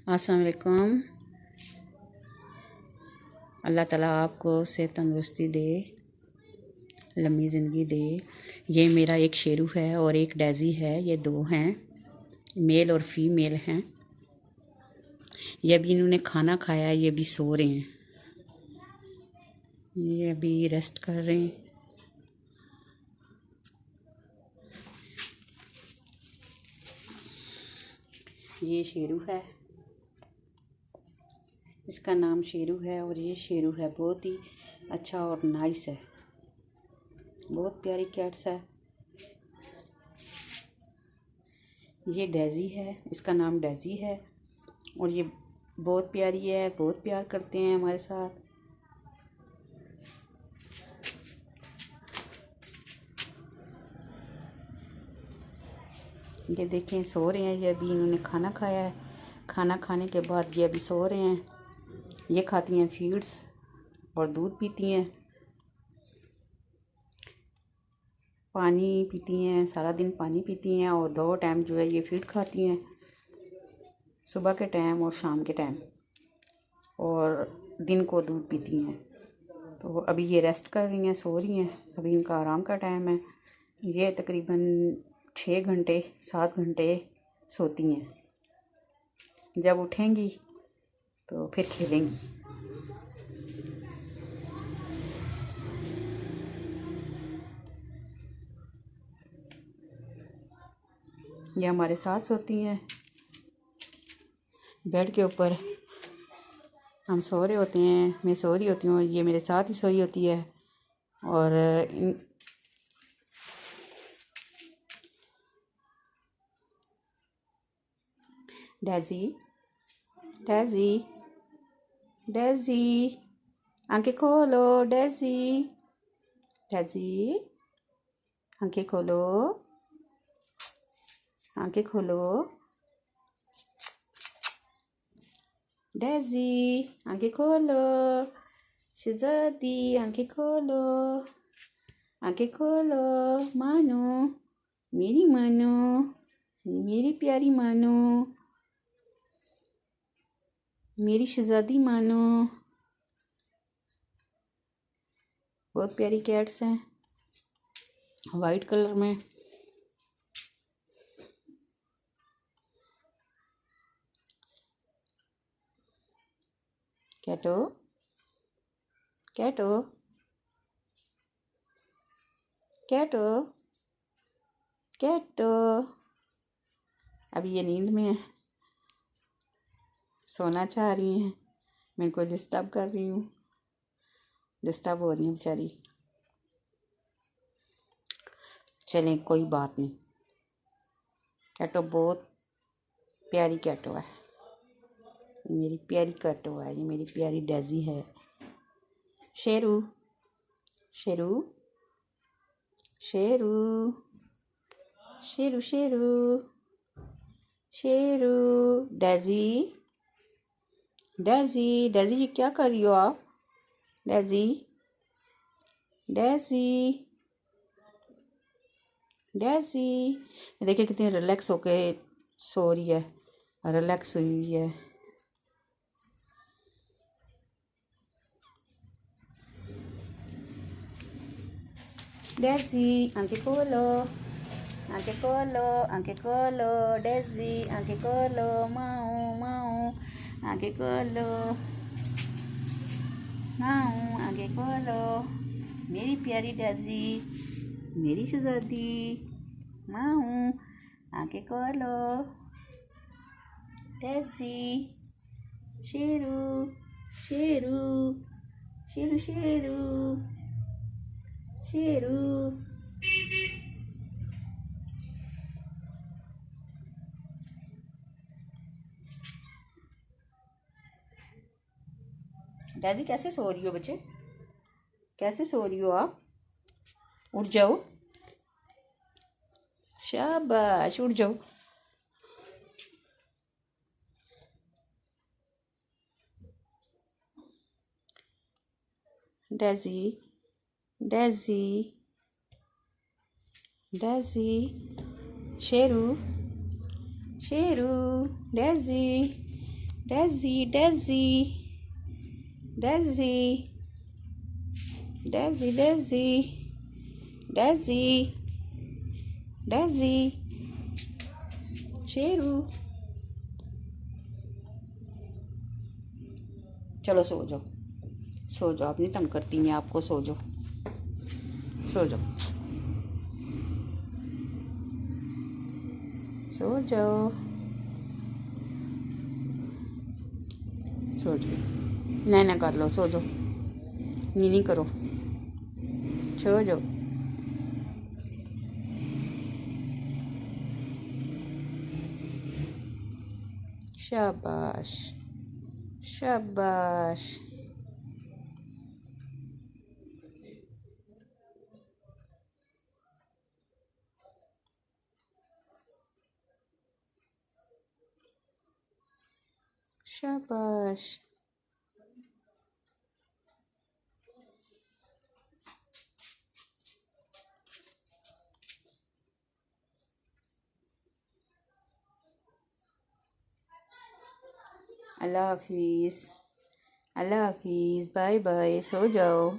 अस्सलाम वालेकुम। अल्लाह ताला आपको सेहत तंदुरुस्ती दे, लंबी ज़िंदगी दे। ये मेरा एक शेरू है और एक डेज़ी है। ये दो हैं, मेल और फीमेल हैं। ये अभी इन्होंने खाना खाया, ये अभी सो रहे हैं, ये अभी रेस्ट कर रहे हैं। ये शेरू है, इसका नाम शेरू है और ये शेरू है, बहुत ही अच्छा और नाइस है, बहुत प्यारी कैट्स है। ये डेज़ी है, इसका नाम डेज़ी है और ये बहुत प्यारी है, बहुत प्यार करते हैं हमारे साथ। ये देखें सो रहे हैं, ये अभी इन्होंने खाना खाया है। खाना खाने के बाद ये अभी सो रहे हैं। ये खाती हैं फीड्स और दूध पीती हैं, पानी पीती हैं, सारा दिन पानी पीती हैं और 2 टाइम जो है ये फीड खाती हैं, सुबह के टाइम और शाम के टाइम, और दिन को दूध पीती हैं। तो अभी ये रेस्ट कर रही हैं, सो रही हैं, अभी इनका आराम का टाइम है। ये तकरीबन 6 घंटे 7 घंटे सोती हैं। जब उठेंगी तो फिर खेलेंगी। ये हमारे साथ सोती हैं बेड के ऊपर। हम सो रहे होते हैं, मैं सो रही होती हूँ, ये मेरे साथ ही सोई होती है। और डेज़ी डेज़ी डेज़ी आंखें खोलो, डेज़ी डेज़ी आंखें खोलो, आंखें खोलो, डेज़ी आंखें खोलो, शहज़ादी आंखें खोलो, आंखें खोलो। मानो, मेरी मानो, मेरी प्यारी मानो, मेरी शहज़ादी मानो। बहुत प्यारी कैट्स हैं, वाइट कलर में। कैटो कैटो कैटो कैटो। अभी ये नींद में है, सोना चाह रही हैं, मैं इनको डिस्टर्ब कर रही हूँ, डिस्टर्ब हो रही है बेचारी। चलें कोई बात नहीं। कैटो बहुत प्यारी कैटो है, मेरी प्यारी कैटो है, ये मेरी प्यारी डेज़ी है। Sheru Sheru Sheru Sheru Sheru Sheru. Daisy daisy daisy ये क्या कर रही हो आप? डेज़ी डेज़ी डेज़ी देखिए कितनी रिलैक्स होके सो रही है, रिलैक्स हुई हुई है। डेज़ी आंखें खोलो, आंखें खोलो, आंखें खोलो, डेज़ी आंखें खोलो, माऊ माऊ आंखें खोलो, माऊ आंखें खोलो, मेरी प्यारी डेज़ी, मेरी शहज़ादी, माऊ आंखें खोलो, डेज़ी शेरू शेरू शेरू शेरू शेरू। डेज़ी कैसे सो रही हो बच्चे, कैसे सो रही हो आप? उठ जाओ, शाबाश उठ जाओ। Daisy daisy daisy Sheru Sheru daisy daisy daisy daisy daisy daisy daisy daisy Sheru. चलो सो जाओ, सो जाओ, अपनी तंग करती मैं आपको, सो जाओ, सो जाओ, सो जाओ, सो जाओ, नैना कर लो, सो जाओ, नीनी करो, सो जाओ। शाबाश शाबाश। शाबाश। अल्लाह हाफिज़, अल्लाह हाफिज़, बाय बाय, सो जाओ।